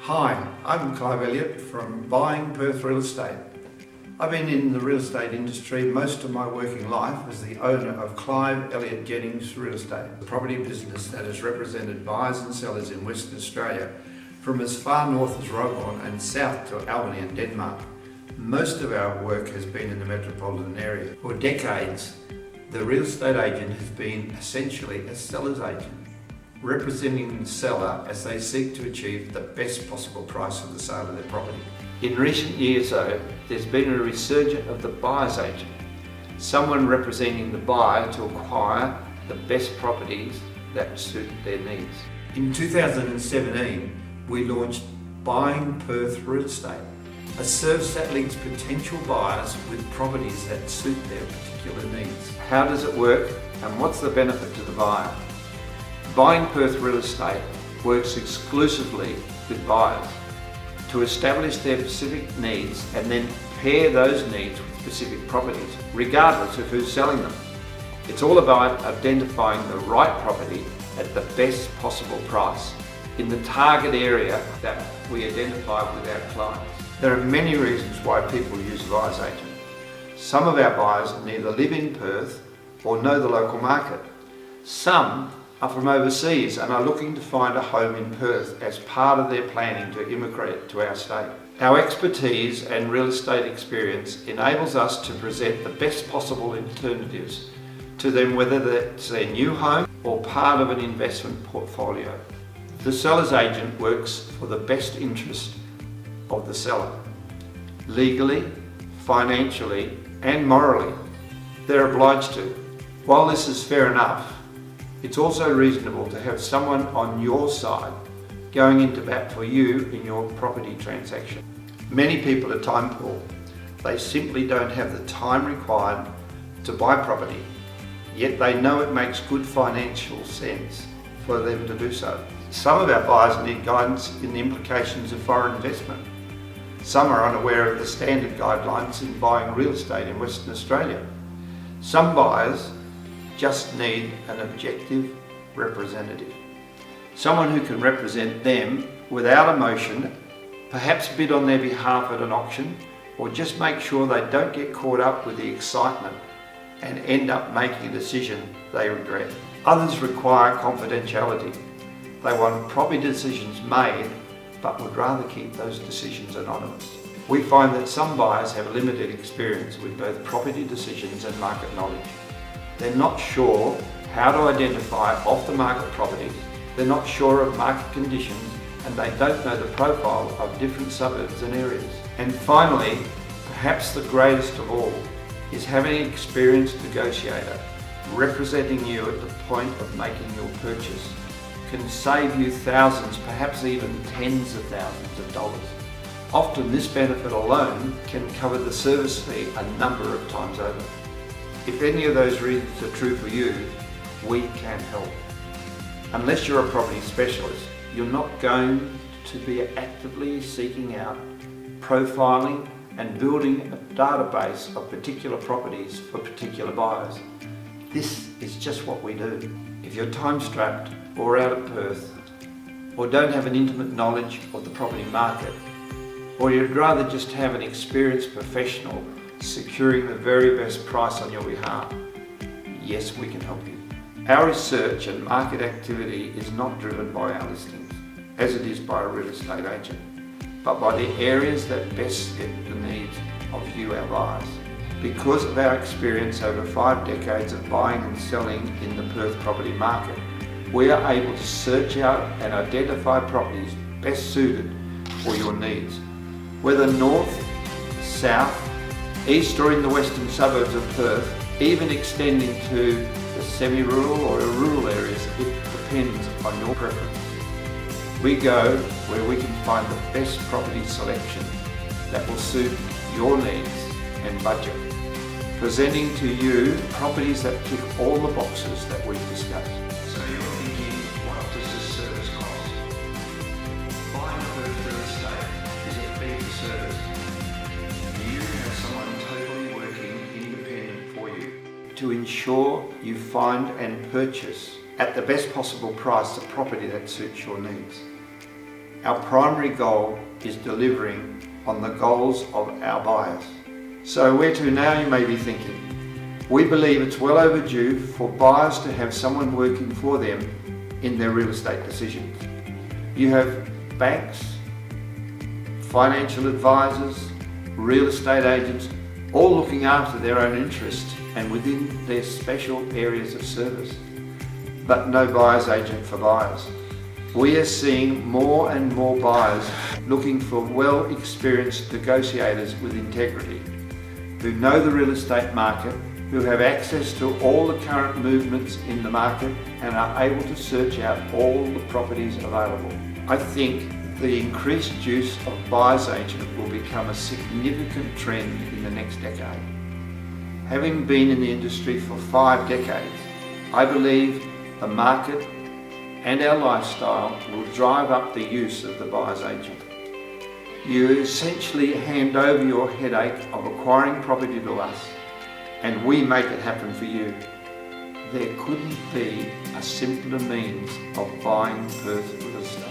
Hi, I'm Clive Elliott from Buying Perth Real Estate. I've been in the real estate industry most of my working life as the owner of Clive Elliott Jennings Real Estate, a property business that has represented buyers and sellers in Western Australia from as far north as Roebourne and south to Albany and Denmark. Most of our work has been in the metropolitan area. For decades, the real estate agent has been essentially a seller's agent, representing the seller as they seek to achieve the best possible price for the sale of their property. In recent years though, there's been a resurgence of the buyer's agent, someone representing the buyer to acquire the best properties that suit their needs. In 2017, we launched Buying Perth Real Estate, a service that links potential buyers with properties that suit their particular needs. How does it work and what's the benefit to the buyer? Buying Perth Real Estate works exclusively with buyers to establish their specific needs and then pair those needs with specific properties, regardless of who's selling them. It's all about identifying the right property at the best possible price in the target area that we identify with our clients. There are many reasons why people use a buyer's agent. Some of our buyers neither live in Perth or know the local market. Some are from overseas and are looking to find a home in Perth as part of their planning to immigrate to our state. Our expertise and real estate experience enables us to present the best possible alternatives to them, whether that's their new home or part of an investment portfolio. The seller's agent works for the best interest of the seller, legally, financially and morally. They're obliged to. While this is fair enough, it's also reasonable to have someone on your side going into bat for you in your property transaction. Many people are time poor. They simply don't have the time required to buy property, yet they know it makes good financial sense for them to do so. Some of our buyers need guidance in the implications of foreign investment. Some are unaware of the standard guidelines in buying real estate in Western Australia. Some buyers just need an objective representative, someone who can represent them without emotion, perhaps bid on their behalf at an auction, or just make sure they don't get caught up with the excitement and end up making a decision they regret. Others require confidentiality. They want property decisions made, but would rather keep those decisions anonymous. We find that some buyers have limited experience with both property decisions and market knowledge. They're not sure how to identify off-the-market properties, they're not sure of market conditions, and they don't know the profile of different suburbs and areas. And finally, perhaps the greatest of all, is having an experienced negotiator representing you at the point of making your purchase can save you thousands, perhaps even tens of thousands of dollars. Often this benefit alone can cover the service fee a number of times over. If any of those reasons are true for you, we can help. Unless you're a property specialist, you're not going to be actively seeking out, profiling and building a database of particular properties for particular buyers. This is just what we do. If you're time-strapped or out of Perth, or don't have an intimate knowledge of the property market, or you'd rather just have an experienced professional securing the very best price on your behalf, yes, we can help you. Our research and market activity is not driven by our listings, as it is by a real estate agent, but by the areas that best fit the needs of you, our buyers. Because of our experience over 5 decades of buying and selling in the Perth property market, we are able to search out and identify properties best suited for your needs. Whether north, south, east or in the western suburbs of Perth, even extending to the semi-rural or rural areas, it depends on your preference. We go where we can find the best property selection that will suit your needs and budget, presenting to you properties that tick all the boxes that we've discussed. So you're thinking, what does this service cost? Buying Perth Real Estate is a fee for service. You have someone totally working independent for you to ensure you find and purchase at the best possible price the property that suits your needs. our primary goal is delivering on the goals of our buyers. So where to now, you may be thinking? We believe it's well overdue for buyers to have someone working for them in their real estate decisions. You have banks, financial advisors, real estate agents, all looking after their own interests and within their special areas of service, but no buyer's agent for buyers. We are seeing more and more buyers looking for well-experienced negotiators with integrity, who know the real estate market, who have access to all the current movements in the market and are able to search out all the properties available. I think the increased use of buyer's agent will become a significant trend in the next decade. Having been in the industry for 5 decades, I believe the market and our lifestyle will drive up the use of the buyer's agent. You essentially hand over your headache of acquiring property to us, and we make it happen for you. There couldn't be a simpler means of buying Perth real estate.